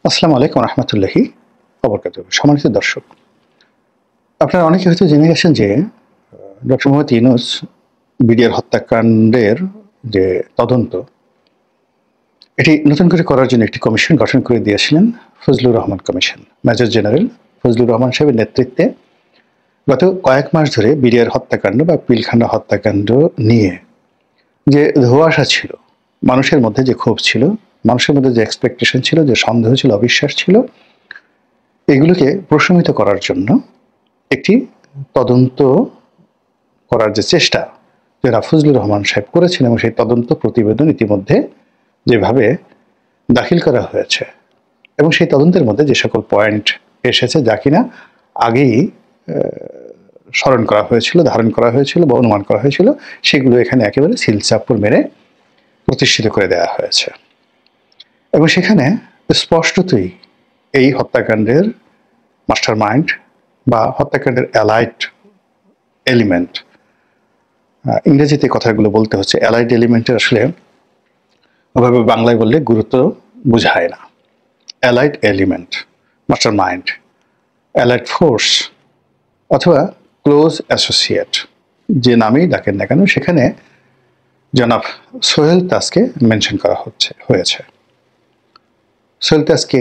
আসসালামু আলাইকুম রহমতুল্লাহি ওবরকাতুহু। সম্মানিত দর্শক, আপনারা অনেকে হয়তো জেনে গেছেন যে ডক্টর মোহাম্মদ ইউনূস বিডিআর হত্যাকাণ্ডের যে তদন্ত, এটি নতুন করে করার জন্য একটি কমিশন গঠন করে দিয়েছিলেন Fazlur Rahman commission. Major general Fazlur Rahman সাহেবের নেতৃত্বে গত কয়েক মাস ধরে বিডিআর হত্যাকাণ্ড বা পিলখানা হত্যাকাণ্ড নিয়ে যে ধোঁয়াশা ছিল, মানুষের মধ্যে যে ক্ষোভ ছিল, মানুষের মধ্যে যে এক্সপেকটেশন ছিল, যে সন্দেহ ছিল, অবিশ্বাস ছিল, এগুলোকে প্রশমিত করার জন্য একটি তদন্ত করার যে চেষ্টা যারা ফজলুর রহমান সাহেব করেছেন, এবং সেই তদন্ত প্রতিবেদন ইতিমধ্যে যেভাবে দাখিল করা হয়েছে এবং সেই তদন্তের মধ্যে যে সকল পয়েন্ট এসেছে, যা কিনা আগেই স্মরণ করা হয়েছিল, ধারণ করা হয়েছিল বা অনুমান করা হয়েছিল, সেগুলো এখানে একেবারে সিলচাপ্পর মেরে প্রতিষ্ঠিত করে দেওয়া হয়েছে। এবং সেখানে স্পষ্টতই এই হত্যাকাণ্ডের মাস্টার মাইন্ড বা হত্যাকাণ্ডের অ্যালাইড এলিমেন্ট, ইংরেজিতে কথাগুলো বলতে হচ্ছে, অ্যালাইড এলিমেন্টের আসলে ওভাবে বাংলায় বললে গুরুত্ব বোঝায় না। Allied element, master mind, allied force অথবা ক্লোজ অ্যাসোসিয়েট, যে নামেই ডাকেন না কেন, সেখানে জনাব সোহেল তাজকে মেনশন করা হয়েছে। সোহেল তাজকে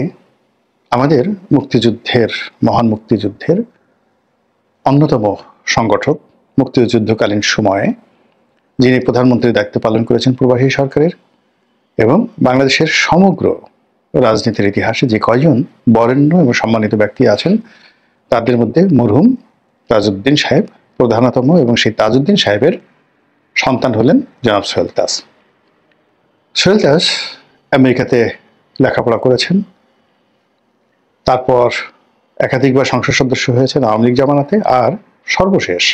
আমাদের মুক্তিযুদ্ধের, মহান মুক্তিযুদ্ধের অন্যতম সংগঠক, মুক্তিযুদ্ধকালীন সময়ে যিনি প্রধানমন্ত্রীর দায়িত্ব পালন করেছেন প্রবাসী সরকারের, এবং বাংলাদেশের সমগ্র রাজনীতির ইতিহাসে যে কয়জন বরেণ্য এবং সম্মানিত ব্যক্তি আছেন, তাদের মধ্যে মরহুম তাজউদ্দিন সাহেব প্রধানতম, এবং সেই তাজউদ্দিন সাহেবের সন্তান হলেন জনাব সোহেল তাজ। সোহেল তাজ আমেরিকাতে লেখাপড়া করেছেন, তারপর একাধিকবার সংসদ সদস্য হয়েছেন আওয়ামী লীগ জামানাতে, আর সর্বশেষ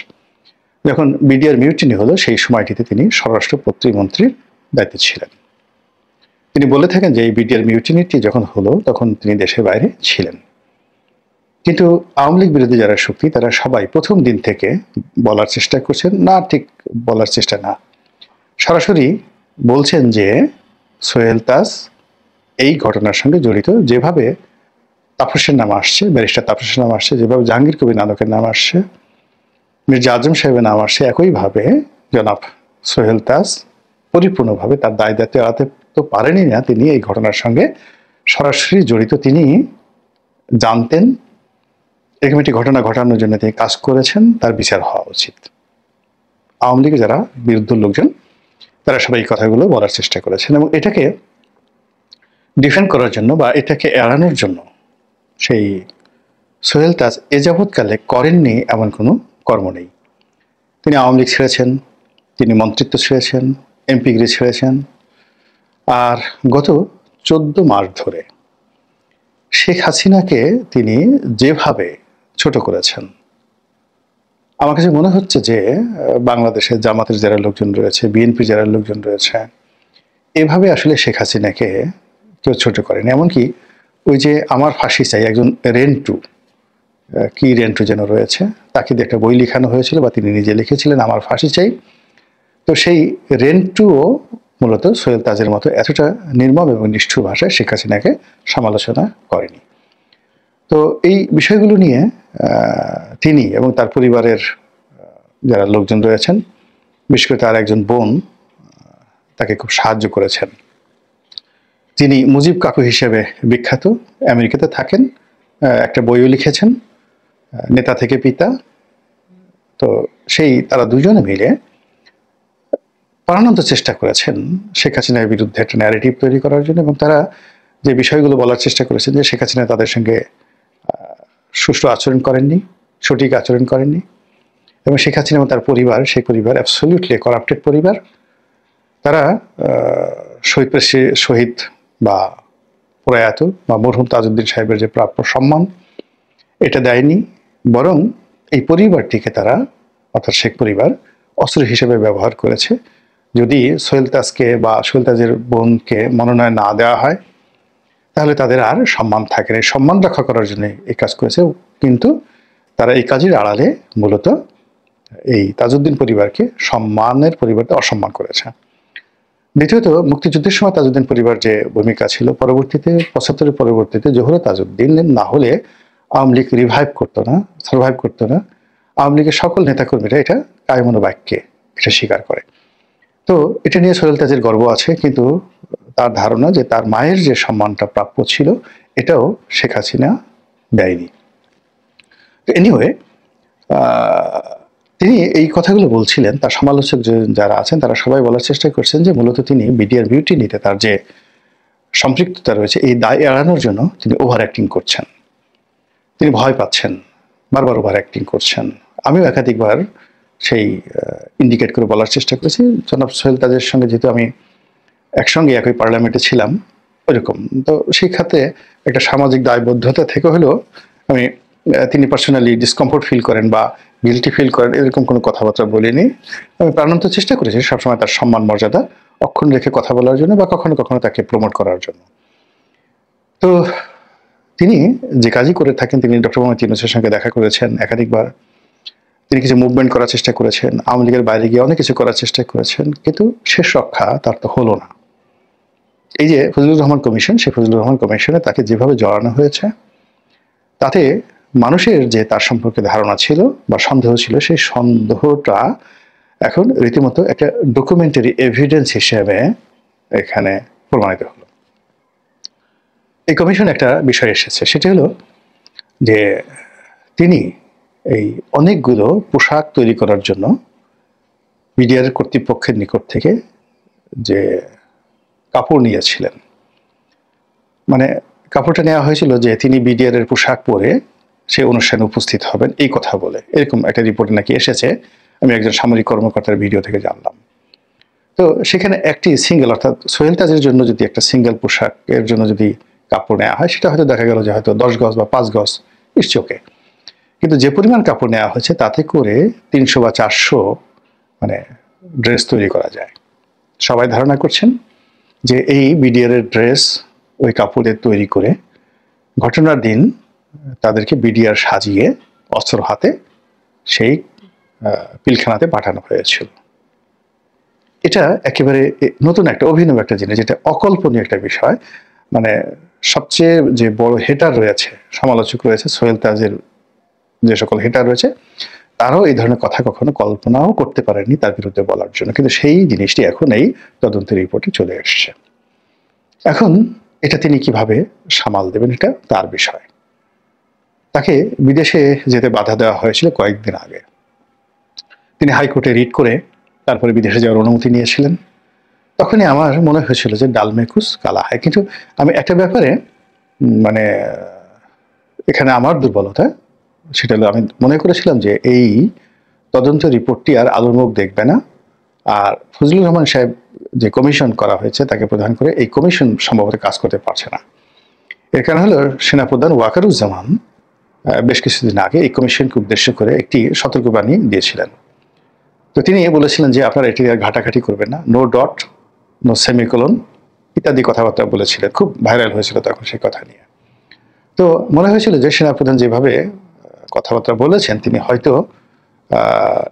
যখন বিডিআর মিউটিনি হলো, সেই সময়টিতে তিনি স্বরাষ্ট্র প্রতিমন্ত্রীর দায়িত্বে ছিলেন। তিনি বলে থাকেন যে এই বিডিআর মিউটিনিটি যখন হলো তখন তিনি দেশের বাইরে ছিলেন। কিন্তু আওয়ামী লীগ বিরোধী যারা শক্তি, তারা সবাই প্রথম দিন থেকে বলার চেষ্টা করছেন, না ঠিক বলার চেষ্টা না, সরাসরি বলছেন যে সোহেল তাজ এই ঘটনার সঙ্গে জড়িত। যেভাবে তাপসের নাম আসছে, ব্যারিস্টার তাপসের নাম আসছে, যেভাবে জাহাঙ্গীর কবির নানকের নাম আসছে, মির্জা আজম সাহেবের নাম আসছে, একইভাবে জনাব সোহেল তাজ পরিপূর্ণভাবে তার দায় দায়িত্ব এড়াতে তো পারেনই না, তিনি এই ঘটনার সঙ্গে সরাসরি জড়িত। তিনি জানতেন এরকম একটি ঘটনা ঘটানোর জন্য তিনি কাজ করেছেন, তার বিচার হওয়া উচিত। আওয়ামী লীগের যারা বিরুদ্ধ লোকজন, তারা সবাই এই কথাগুলো বলার চেষ্টা করেছেন, এবং এটাকে ডিফেন্ড করার জন্য বা এটাকে এড়ানোর জন্য সেই সোহেল তাজ এ যাবৎকালে করেননি এমন কোনো কর্ম নেই। তিনি আওয়ামী লীগ ছেড়েছেন, তিনি মন্ত্রিত্ব ছেড়েছেন, এমপিগিরি ছেড়েছেন, আর গত 14 মাস ধরে শেখ হাসিনাকে তিনি যেভাবে ছোট করেছেন, আমার কাছে মনে হচ্ছে যে বাংলাদেশের জামাতের যারা লোকজন রয়েছে, বিএনপির যারা লোকজন রয়েছে, এভাবে আসলে শেখ হাসিনাকে কেউ ছোট করেনি। এমনকি ওই যে আমার ফাঁসি চাই, একজন রেন্টু, কি রেন্টু যেন রয়েছে, তাকে দিয়ে একটা বই লেখানো হয়েছিল বা তিনি নিজে লিখেছিলেন আমার ফাঁসি চাই। তো সেই রেন্টুও মূলত সোহেল তাজের মতো এতটা নির্মম এবং নিষ্ঠুর ভাষায় শেখ হাসিনাকে সমালোচনা করেনি। তো এই বিষয়গুলো নিয়ে তিনি এবং তার পরিবারের যারা লোকজন রয়েছেন, বিশেষ করে তার একজন বোন তাকে খুব সাহায্য করেছেন। তিনি মুজিব কাকু হিসেবে বিখ্যাত, আমেরিকাতে থাকেন, একটা বইও লিখেছেন, নেতা থেকে পিতা। তো সেই তারা দুজনে মিলে প্রাণান্ত চেষ্টা করেছেন শেখ হাসিনার বিরুদ্ধে একটা ন্যারেটিভ তৈরি করার জন্য, এবং তারা যে বিষয়গুলো বলার চেষ্টা করেছেন যে শেখ হাসিনা তাদের সঙ্গে সুষ্ঠু আচরণ করেননি, সঠিক আচরণ করেননি, এবং শেখ হাসিনা এবং তার পরিবার, সেই পরিবার অ্যাবসলিউটলি করাপ্টেড পরিবার। তারা শহীদ বা প্রয়াত বা মরহুম তাজউদ্দিন সাহেবের যে প্রাপ্য সম্মান, এটা দেয়নি, বরং এই পরিবারটিকে তারা, অর্থাৎ শেখ পরিবার, অস্ত্র হিসেবে ব্যবহার করেছে। যদি সোহেল তাজকে বা সোহেল তাজের বোনকে মনোনয়ন না দেওয়া হয়, তাহলে তাদের আর সম্মান থাকে না। সম্মান রক্ষা করার জন্য এই কাজ করেছে, কিন্তু তারা এই কাজের আড়ালে মূলত এই তাজউদ্দিন পরিবারকে সম্মানের পরিবর্তে অসম্মান করেছে। দ্বিতীয়ত, মুক্তিযুদ্ধের সময় তাজউদ্দিন পরিবার যে ভূমিকা ছিল, পরবর্তীতে ৭৫-এর পরবর্তীতে জোহরা তাজউদ্দিন না হলে আওয়ামী লীগ সার্ভাইভ করতো না। আওয়ামী লীগের সকল নেতাকর্মীরা এটা কায়মনো বাক্যে এটা স্বীকার করে। তো এটা নিয়ে সোহেল তাজের গর্ব আছে, কিন্তু তার ধারণা যে তার মায়ের যে সম্মানটা প্রাপ্য ছিল এটাও শেখ হাসিনা দেয়নি। এনিওয়ে, তিনি এই কথাগুলো বলছিলেন, তার সমালোচক যারা আছেন তারা সবাই বলার চেষ্টা করছেন যে মূলত তিনি বিডিআর মিউটিনিতে তার যে সম্পৃক্ততা রয়েছে এই দায় এড়ানোর জন্য তিনি ওভার অ্যাক্টিং করছেন, তিনি ভয় পাচ্ছেন, বারবার ওভার অ্যাক্টিং করছেন। আমিও একাধিকবার সেই ইন্ডিকেট করে বলার চেষ্টা করেছি। জনাব সোহেল তাজের সঙ্গে যেহেতু আমি একসঙ্গে একই পার্লামেন্টে ছিলাম ওইরকম, তো সেই খাতে একটা সামাজিক দায়বদ্ধতা থেকে হলেও আমি তিনি পার্সোনালি ডিসকমফোর্ট ফিল করেন বা গিলটি ফিল করেন এরকম কোনো কথাবার্তা বলিনি। আমি প্রাণান্ত চেষ্টা করেছি সবসময় তার সম্মান মর্যাদা অক্ষুণ্ণ রেখে কথা বলার জন্য বা কখনো কখনো তাকে প্রমোট করার জন্য। তো তিনি যে কাজই করে থাকেন, তিনি ডক্টর মোহাম্মদ ইউনূসের সঙ্গে দেখা করেছেন একাধিকবার, তিনি কিছু মুভমেন্ট করার চেষ্টা করেছেন, আওয়ামী লীগের বাইরে গিয়ে অনেক কিছু করার চেষ্টা করেছেন, কিন্তু শেষ রক্ষা তার তো হলো না। এই যে ফজলুর রহমান কমিশন, সেই ফজলুর রহমান কমিশনে তাকে যেভাবে জড়ানো হয়েছে তাতে মানুষের যে তার সম্পর্কে ধারণা ছিল বা সন্দেহ ছিল, সেই সন্দেহটা এখন রীতিমতো একটা ডকুমেন্টারি এভিডেন্স হিসেবে এখানে প্রমাণিত হলো। এই কমিশন একটা বিষয় এসেছে, সেটা হলো যে তিনি এই অনেকগুলো পোশাক তৈরি করার জন্য বিডিআর কর্তৃপক্ষের নিকট থেকে যে কাপড় নিয়েছিলেন, মানে কাপড়টা নেওয়া হয়েছিল যে তিনি বিডিআর এর পোশাক পরে সেই অনুষ্ঠানে উপস্থিত হবেন এই কথা বলে, এরকম একটা রিপোর্টে নাকি এসেছে। আমি একজন সামরিক কর্মকর্তার ভিডিও থেকে জানলাম। তো সেখানে একটি সিঙ্গেল, অর্থাৎ সোহেল তাজের জন্য যদি একটা সিঙ্গেল পোশাকের জন্য যদি কাপড় নেওয়া হয়, সেটা হয়তো দেখা গেল যে হয়তো 10 গজ বা 5 গজ ইটস ওকে। কিন্তু যে পরিমাণ কাপড় নেওয়া হয়েছে তাতে করে 300 বা 400 মানে ড্রেস তৈরি করা যায়। সবাই ধারণা করছেন যে এই বিডিআর এর ড্রেস ওই কাপড়ের তৈরি করে ঘটনার দিন তাদেরকে বিডিআর সাজিয়ে অস্ত্র হাতে সেই পিলখানাতে পাঠানো হয়েছিল। এটা একেবারে নতুন একটা অভিনব একটা জিনিস, যেটা অকল্পনীয় একটা বিষয়। মানে সবচেয়ে যে বড় হেটার রয়েছে, সমালোচক রয়েছে, সোহেল তাজের যে সকল হেটার রয়েছে, তারাও এই ধরনের কথা কখনো কল্পনাও করতে পারেনি তার বিরুদ্ধে বলার জন্য, কিন্তু সেই জিনিসটি এখন এই তদন্তের রিপোর্টে চলে এসছে। এখন এটা তিনি কিভাবে সামাল দেবেন এটা তার বিষয়। তাকে বিদেশে যেতে বাধা দেওয়া হয়েছিল কয়েকদিন আগে, তিনি হাইকোর্টে রিট করে তারপরে বিদেশে যাওয়ার অনুমতি নিয়েছিলেন। তখনই আমার মনে হয়েছিল যে ডাল মে কুছ কালা হয়। কিন্তু আমি একটা ব্যাপারে মানে এখানে আমার দুর্বলতা, সেটা হলো আমি মনে করেছিলাম যে এই তদন্ত রিপোর্টটি আর আলোর মুখ দেখবে না, আর ফজলুর রহমান সাহেব যে কমিশন করা হয়েছে তাকে প্রধান করে এই কমিশন সম্ভবত কাজ করতে পারছে না। এর কারণ হলো সেনাপ্রধান ওয়াকারুজ্জামান বেশ কিছুদিন আগে এই কমিশনকে উদ্দেশ্য করে একটি সতর্কবাণী দিয়েছিলেন। তো তিনি বলেছিলেন যে আপনারা এটি ঘাটাঘাটি করবেন না, নো ডট, নো সেমিকোলন ইত্যাদি কথাবার্তা বলেছিলেন, খুব ভাইরাল হয়েছিল তখন সেই কথা নিয়ে। তো মনে হয়েছিল যে সেনাপ্রধান যেভাবে কথাবার্তা বলেছেন তিনি হয়তো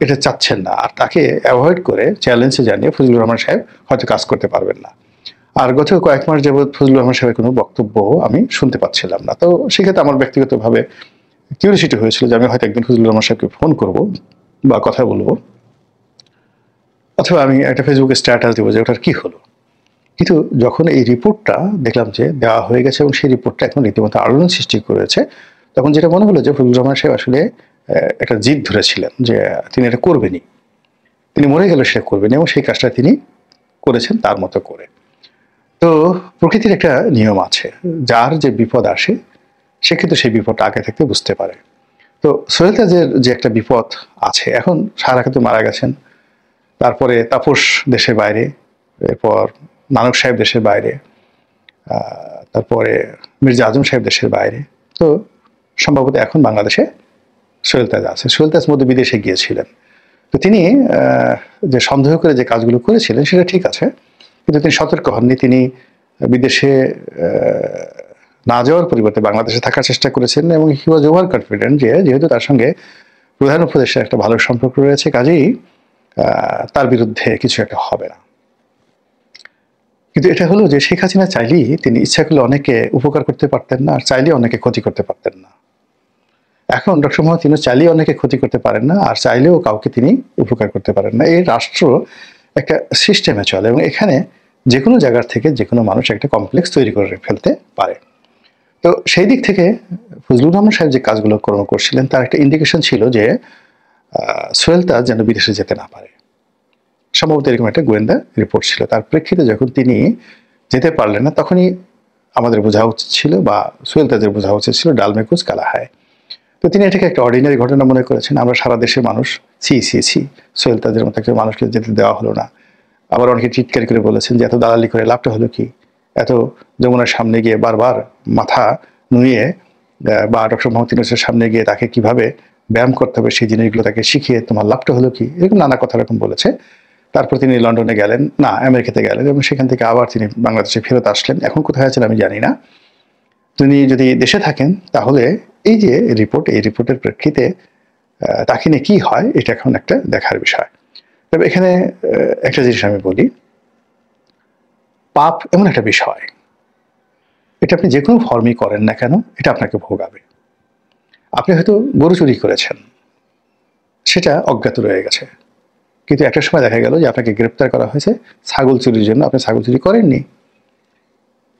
এটা চাচ্ছেন না, আর তাকে অ্যাভয়েড করে চ্যালেঞ্জে জানিয়ে ফজলুর রহমান সাহেব হয়তো কাজ করতে পারবেন না। আর গত কয়েক মাস যাবৎ ফজলুর রহমান সাহেবের কোনো বক্তব্য আমি শুনতে পাচ্ছিলাম না। তো সেক্ষেত্রে আমার ব্যক্তিগতভাবে কিউরিওসিটি হয়েছিল যে আমি হয়তো একদিন ফজলুর রহমান সাহেবকে ফোন করব বা কথা বলবো, অথবা আমি একটা ফেসবুকে স্ট্যাটাস দেবো যে ওটার কি হলো। কিন্তু যখন এই রিপোর্টটা দেখলাম যে দেওয়া হয়ে গেছে এবং সেই রিপোর্টটা এখন রীতিমতো আলোড়ন সৃষ্টি করেছে, তখন যেটা মনে হলো যে ফজলুর রহমান সাহেব আসলে একটা জিদ ধরেছিলেন যে তিনি এটা করবেনই, তিনি মরে গেল সে করবেন, এবং সেই কাজটা তিনি করেছেন তার মতো করে। তো প্রকৃতির একটা নিয়ম আছে, যার যে বিপদ আসে সে কিন্তু সেই বিপদটা আগে থাকতে বুঝতে পারে। তো সোহেল তাজের যে একটা বিপদ আছে, এখন সারা কিন্তু মারা গেছেন, তারপরে তাপস দেশের বাইরে, এরপর নানক সাহেব দেশের বাইরে, তারপরে মির্জা আজম সাহেব দেশের বাইরে। তো সম্ভবত এখন বাংলাদেশে সোহেল তাজ আছে। সোহেল তাজ মধ্যে বিদেশে গিয়েছিলেন। তো তিনি যে সন্দেহ করে যে কাজগুলো করেছিলেন সেটা ঠিক আছে, কিন্তু তিনি সতর্ক হননি। তিনি বিদেশে না যাওয়ার পরিবর্তে বাংলাদেশে থাকার চেষ্টা করেছেন, এবং হি ওয়াজ ওভার কনফিডেন্ট যে যেহেতু তার সঙ্গে প্রধান উপদেষ্টার একটা ভালো সম্পর্ক রয়েছে, কাজেই তার বিরুদ্ধে কিছু একটা হবে না। কিন্তু এটা হলো যে শেখ হাসিনা চাইলেই তিনি ইচ্ছা করলে অনেকে উপকার করতে পারতেন না, আর চাইলেই অনেকে ক্ষতি করতে পারতেন না। এখন ডক্টর মোহাম্মদ ইউনূস চাইলেই অনেকে ক্ষতি করতে পারেন না, আর চাইলেও কাউকে তিনি উপকার করতে পারেন না। এই রাষ্ট্র একটা সিস্টেমে চলে এবং এখানে যে কোনো জায়গার থেকে যে কোনো মানুষ একটা কমপ্লেক্স তৈরি করে ফেলতে পারে। তো সেই দিক থেকে ফজলুর রহমান সাহেব যে কাজগুলো কর্ম করছিলেন তার একটা ইন্ডিকেশন ছিল যে সোহেল তাজ যেন বিদেশে যেতে না পারে। সম্ভবত এরকম একটা গোয়েন্দা রিপোর্ট ছিল। তার প্রেক্ষিতে যখন তিনি যেতে পারলেন না, তখনই আমাদের বোঝা উচিত ছিল বা সোহেল তাজের বোঝা উচিত ছিল ডালমেকুজ কালা হায়। তো তিনি এটাকে একটা অর্ডিনারি ঘটনা মনে করেছেন। আমরা সারা দেশের মানুষ ছি সোহেল তাজের মতো একটা মানুষকে যেতে দেওয়া হলো না। আবার অনেকে চিৎকার করে বলেছেন যে এত দালালি করে লাভটা হলো কি, এত যমুনার সামনে গিয়ে বারবার মাথা নুয়ে বা ডক্টর মোহাম্মদ ইউনূসের সামনে গিয়ে তাকে কিভাবে ব্যায়াম করতে হবে সেই জিনিসগুলো তাকে শিখিয়ে তোমার লাভটা হলো কি, এরকম নানা কথা এরকম বলেছে। তারপর তিনি লন্ডনে গেলেন, না আমেরিকাতে গেলেন, এবং সেখান থেকে আবার তিনি বাংলাদেশে ফেরত আসলেন। এখন কোথায় আছেন আমি জানি না। তিনি যদি দেশে থাকেন তাহলে এই যে রিপোর্ট, এই রিপোর্টের প্রেক্ষিতে তাকে নিয়ে কী হয় এটা এখন একটা দেখার বিষয়। তবে এখানে একটা জিনিস আমি বলি, পাপ এমন একটা বিষয়, এটা আপনি যে কোনো ফর্মই করেন না কেন এটা আপনাকে ভোগাবে। আপনি হয়তো গরু চুরি করেছেন, সেটা অজ্ঞাত রয়ে গেছে, কিন্তু একটা সময় দেখা গেল যে আপনাকে গ্রেপ্তার করা হয়েছে ছাগল চুরির জন্য। আপনি ছাগল চুরি করেননি,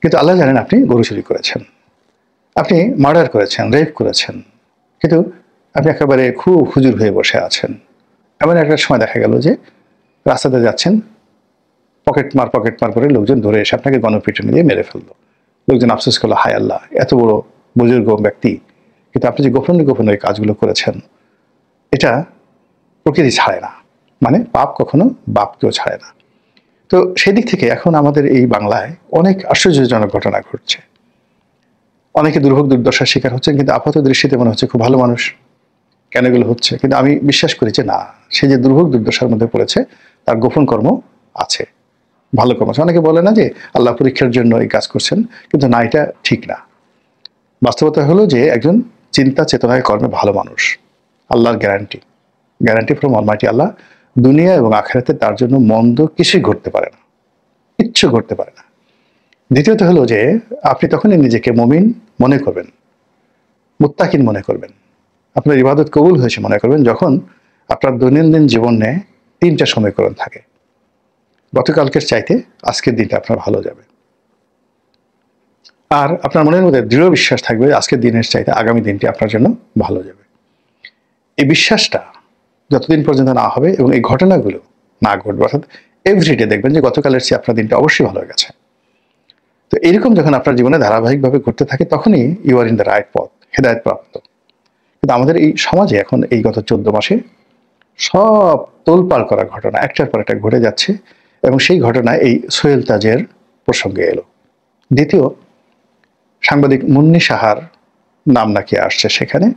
কিন্তু আল্লাহ জানেন আপনি গরু চুরি করেছেন। আপনি মার্ডার করেছেন, রেপ করেছেন, কিন্তু আপনি একেবারে খুব হুজুর হয়ে বসে আছেন। এমন একটা সময় দেখা গেল যে রাস্তাতে যাচ্ছেন, পকেট মার করে লোকজন ধরে এসে আপনাকে গণপিটুনি দিয়ে মেরে ফেললো। লোকজন আফসোস করলো, হায় আল্লাহ, এত বড় বুজুর্গ ব্যক্তি, কিন্তু আপনি যে গোপনে গোপনে এই কাজগুলো করেছেন, এটা প্রকৃতি ছাড়ে না, মানে পাপ কখনো বাপকেও ছাড়ে না। তো সেদিক থেকে এখন আমাদের এই বাংলায় অনেক আশ্চর্যজনক ঘটনা ঘটছে। অনেকে দুর্ভোগ দুর্দশার শিকার হচ্ছেন, কিন্তু আপাত দৃষ্টিতে মনে হচ্ছে খুব ভালো মানুষ। কেন এগুলো হচ্ছে? কিন্তু আমি বিশ্বাস করি যে না, সে যে দুর্ভোগ দুর্দশার মধ্যে পড়েছে তার গোপন কর্ম আছে, ভালো কর্ম আছে। অনেকে বলে না যে আল্লাহ পরীক্ষার জন্য এই কাজ করছেন, কিন্তু না, এটা ঠিক না। বাস্তবতা হলো যে একজন চিন্তা চেতনায় কর্মে ভালো মানুষ, আল্লাহর গ্যারান্টি ফ্রম অলমাইটি আল্লাহ, দুনিয়া এবং আখিরাতে তার জন্য মন্দ কিছুই ঘটতে পারে না, কিচ্ছু ঘটতে পারে না। দ্বিতীয়ত হলো যে আপনি তখনই নিজেকে মুমিন মনে করবেন, মুত্তাকিন মনে করবেন, আপনার ইবাদত কবুল হয়েছে মনে করবেন, যখন আপনার দৈনন্দিন জীবনে 3টা সমীকরণ থাকে। গতকালকের চাইতে আজকের দিনটা আপনার ভালো যাবে, আর আপনার মনের মধ্যে দৃঢ় বিশ্বাস থাকবে আজকের দিনের চাইতে আগামী দিনটি আপনার জন্য ভালো যাবে। এই বিশ্বাসটা যতদিন পর্যন্ত না হবে এবং এই ঘটনাগুলো না ঘটবে, অর্থাৎ এভরিডে দেখবেন যে গতকালের চেয়ে আপনার দিনটা অবশ্যই ভালো হয়ে গেছে। তো এরকম যখন আপনার জীবনে ধারাবাহিকভাবে ঘটতে থাকে, তখনই you are in the right পথ, হেদায়েত প্রাপ্ত। কিন্তু আমাদের এই সমাজে এখন এই গত 14 মাসে সব তোলপাড় করা ঘটনা একটার পর একটা ঘটে যাচ্ছে, এবং সেই ঘটনায় এই সোহেল তাজের প্রসঙ্গে এলো। দ্বিতীয়, সাংবাদিক মুন্নি সাহার নাম নাকি আসছে সেখানে।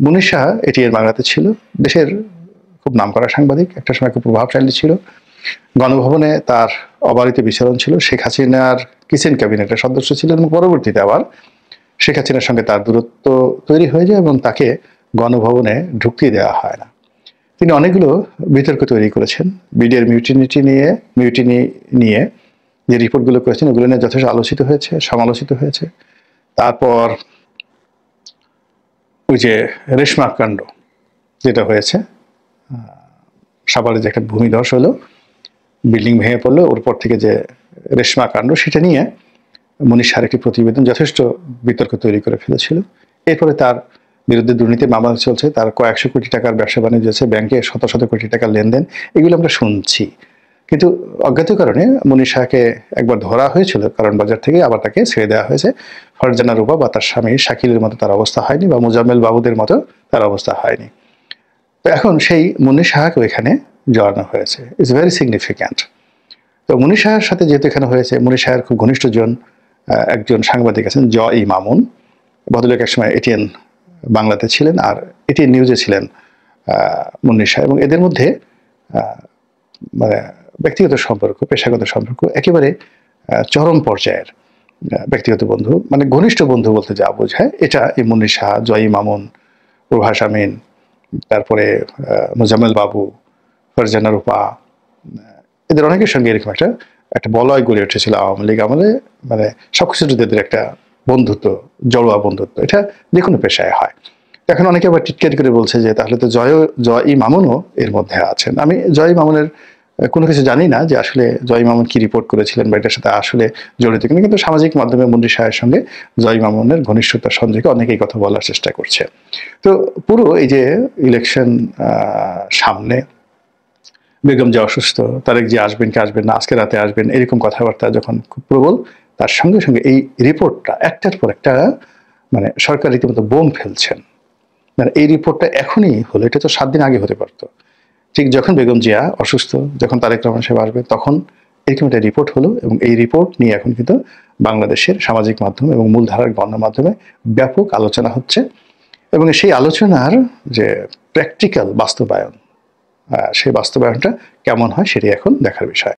মুন্নি সাহা এটিএন বাংলাতে ছিল, দেশের খুব নামকরা সাংবাদিক, একটা সময় খুব প্রভাবশালী ছিল। গণভবনে তার অবারিত বিচরণ ছিল, শেখ হাসিনার কিচেন ক্যাবিনেটের সদস্য ছিলেন, এবং পরবর্তীতে আবার শেখ হাসিনার সঙ্গে তার দূরত্ব তৈরি হয়ে যায় এবং তাকে গণভবনে ঢুকতে দেওয়া হয় না। তিনি অনেকগুলো বিতর্ক তৈরি করেছেন, বিডিআর মিউটিনি নিয়ে যে রিপোর্টগুলো করেছেন ওগুলো নিয়ে যথেষ্ট আলোচিত হয়েছে, সমালোচিত হয়েছে। তারপর ওই যে রেশমা কাণ্ড যেটা হয়েছে, সাভারে যে একটা ভূমিধস হলো, বিল্ডিং ভেঙে পড়লো, ওর পর থেকে যে রেশমা কাণ্ড, সেটা নিয়ে মনীষার একটি প্রতিবেদন যথেষ্ট বিতর্ক তৈরি করে ফেলেছিল। এরপরে তার বিরুদ্ধে দুর্নীতি মামলা চলছে, তার কয়েকশো কোটি টাকার ব্যবসা বাণিজ্য আছে, ব্যাংকে শত শত কোটি টাকার লেনদেন, এগুলো আমরা শুনছি। কিন্তু অজ্ঞাত কারণে মনীষাকে একবার ধরা হয়েছিল কারণ বাজার থেকে, আবার তাকে ছেড়ে দেওয়া হয়েছে। ফারজানা রূপা বা তার স্বামী শাকিলের মতো তার অবস্থা হয়নি, বা মুজাম্মেল বাবুদের মতো তার অবস্থা হয়নি। তো এখন সেই মুন্নি সাহাকেও এখানে জড়ানো হয়েছে, ইটস ভেরি সিগনিফিক্যান্ট। তো মুন্নি সাহার সাথে যেহেতু এখানে হয়েছে, মুন্নি সাহার খুব ঘনিষ্ঠজন একজন সাংবাদিক আছেন জয় মামুন, ভদ্রলোক একসময় এটিএন বাংলাতে ছিলেন আর এটিএন নিউজে ছিলেন মুন্নি সাহা, এবং এদের মধ্যে মানে ব্যক্তিগত সম্পর্ক, পেশাগত সম্পর্ক একেবারে চরম পর্যায়ের। ব্যক্তিগত বন্ধু মানে ঘনিষ্ঠ বন্ধু বলতে যা বোঝায় এটা এই মুন্নি সাহা, জয় মামুন, প্রভাস আমিন, তারপরে মুজাম্মেল বাবু, ফারজানা রূপা, এদের অনেকের সঙ্গে এরকম একটা একটা বলয় গড়ে উঠেছিল আওয়ামী লীগ আমলে, মানে সবকিছু এদের একটা বন্ধুত্ব, জড়োয়া বন্ধুত্ব, এটা যে কোনো পেশায় হয়। এখন অনেকে আবার টিটকারি করে বলছে যে তাহলে তো জয় মামুনও এর মধ্যে আছেন। আমি জয় মামুনের কোনো কিছু জানি না যে আসলে জয় মামুন কি রিপোর্ট করেছিলেন বা এটার সাথে আসলে জড়িত কিনা, কিন্তু সামাজিক মাধ্যমে মন্ত্রী সাহের সঙ্গে জয় মামুনের ঘনিষ্ঠতার সঞ্জয়কে অনেকেই কথা বলার চেষ্টা করছে। তো পুরো এই যে ইলেকশন সামনে, বেগম যে অসুস্থ, তারেক যে আসবেন কি আসবেন না, আজকে রাতে আসবেন, এরকম কথাবার্তা যখন খুব প্রবল, তার সঙ্গে সঙ্গে এই রিপোর্টটা একটার পর একটা, মানে সরকার রীতিমতো বোম ফেলছেন। মানে এই রিপোর্টটা এখনই হলো, এটা তো 7 দিন আগে হতে পারতো। ঠিক যখন বেগম জিয়া অসুস্থ, যখন তারেক রহমান সাহেব আসবে, তখন এরকম একটা রিপোর্ট হলো, এবং এই রিপোর্ট নিয়ে এখন কিন্তু বাংলাদেশের সামাজিক মাধ্যম এবং মূলধারার গণমাধ্যমে ব্যাপক আলোচনা হচ্ছে, এবং সেই আলোচনার যে প্র্যাকটিক্যাল বাস্তবায়ন, সেই বাস্তবায়নটা কেমন হয় সেটাই এখন দেখার বিষয়।